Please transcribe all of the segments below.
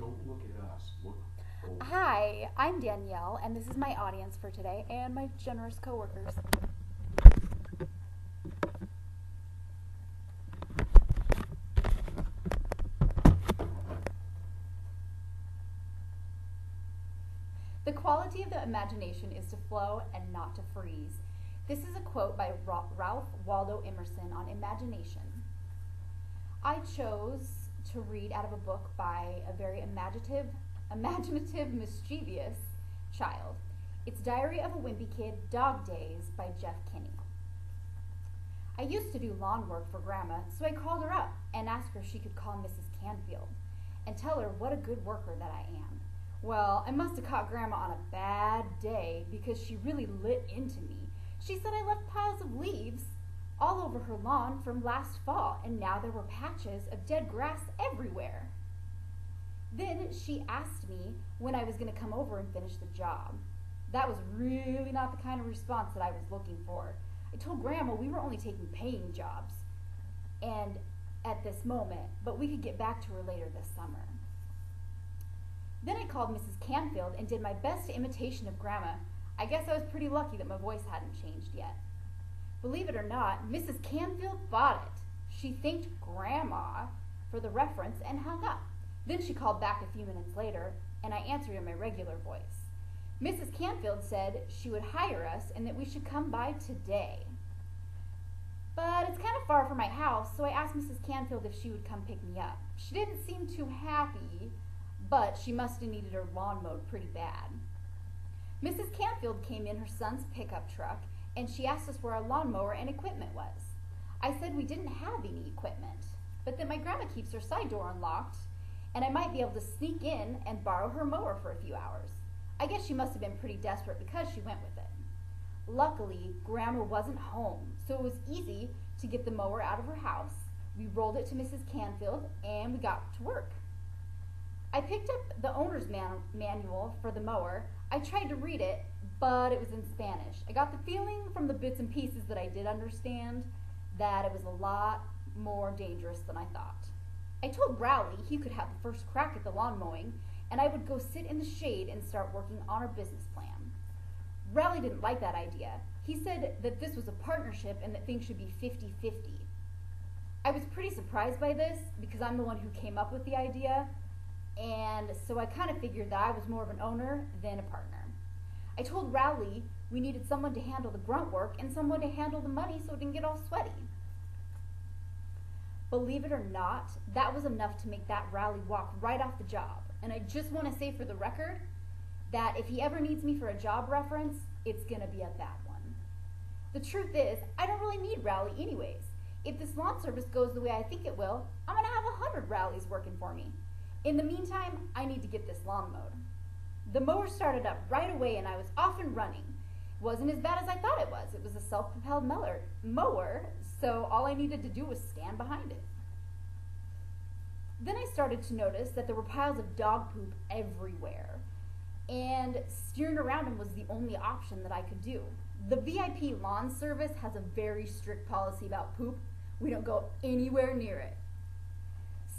Don't look at us. Look over. Hi, I'm Danielle, and this is my audience for today and my generous coworkers. The quality of the imagination is to flow and not to freeze. This is a quote by Ralph Waldo Emerson on imagination. I chose to read out of a book by a very imaginative, mischievous child. It's Diary of a Wimpy Kid, Dog Days by Jeff Kinney. I used to do lawn work for Grandma, so I called her up and asked her if she could call Mrs. Canfield and tell her what a good worker that I am. Well, I must have caught Grandma on a bad day because she really lit into me. She said I left piles of leaves all over her lawn from last fall, and now there were patches of dead grass everywhere. Then she asked me when I was going to come over and finish the job. That was really not the kind of response that I was looking for. I told Grandma we were only taking paying jobs and at this moment, but we could get back to her later this summer. Then I called Mrs. Canfield and did my best imitation of Grandma. I guess I was pretty lucky that my voice hadn't changed yet. Believe it or not, Mrs. Canfield bought it. She thanked Grandma for the reference and hung up. Then she called back a few minutes later, and I answered in my regular voice. Mrs. Canfield said she would hire us and that we should come by today. But it's kind of far from my house, so I asked Mrs. Canfield if she would come pick me up. She didn't seem too happy, but she must have needed her lawn mowed pretty bad. Mrs. Canfield came in her son's pickup truck, and she asked us where our lawnmower and equipment was. I said we didn't have any equipment, but that my grandma keeps her side door unlocked, and I might be able to sneak in and borrow her mower for a few hours. I guess she must have been pretty desperate because she went with it. Luckily, Grandma wasn't home, so it was easy to get the mower out of her house. We rolled it to Mrs. Canfield, and we got to work. I picked up the owner's manual for the mower. I tried to read it, but it was in Spanish. I got the feeling from the bits and pieces that I did understand that it was a lot more dangerous than I thought. I told Rowley he could have the first crack at the lawn mowing, and I would go sit in the shade and start working on our business plan. Rowley didn't like that idea. He said that this was a partnership and that things should be 50-50. I was pretty surprised by this because I'm the one who came up with the idea, and so I kind of figured that I was more of an owner than a partner. I told Rowley we needed someone to handle the grunt work and someone to handle the money so it didn't get all sweaty. Believe it or not, that was enough to make that Rowley walk right off the job. And I just want to say for the record that if he ever needs me for a job reference, it's going to be a bad one. The truth is, I don't really need Rowley anyways. If this lawn service goes the way I think it will, I'm going to have 100 Rowleys working for me. In the meantime, I need to get this lawn mowed. The mower started up right away and I was off and running. It wasn't as bad as I thought it was. It was a self-propelled mower, so all I needed to do was stand behind it. Then I started to notice that there were piles of dog poop everywhere, and steering around them was the only option that I could do. The VIP lawn service has a very strict policy about poop. We don't go anywhere near it.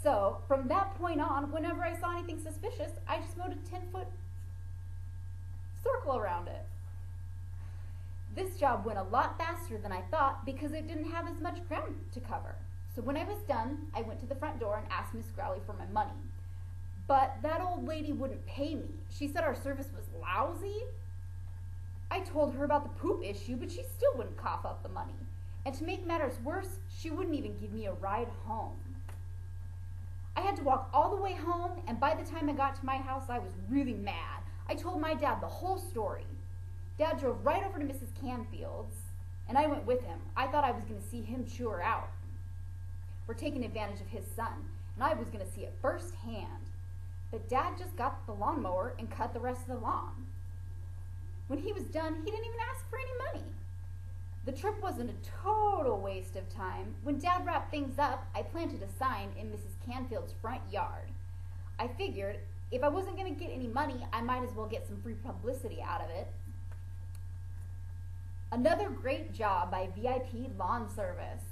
So from that point on, whenever I saw anything suspicious, I just mowed a 10-foot circle around it. This job went a lot faster than I thought because it didn't have as much ground to cover. So when I was done, I went to the front door and asked Miss Growley for my money. But that old lady wouldn't pay me. She said our service was lousy. I told her about the poop issue, but she still wouldn't cough up the money. And to make matters worse, she wouldn't even give me a ride home. I had to walk all the way home, and by the time I got to my house, I was really mad. I told my dad the whole story. Dad drove right over to Mrs. Canfield's, and I went with him. I thought I was going to see him chew her out. We're taking advantage of his son, and I was going to see it firsthand. But Dad just got the lawnmower and cut the rest of the lawn. When he was done, he didn't even ask for any money. The trip wasn't a total waste of time. When Dad wrapped things up, I planted a sign in Mrs. Canfield's front yard. I figured if I wasn't going to get any money, I might as well get some free publicity out of it. Another great job by VIP Lawn Service.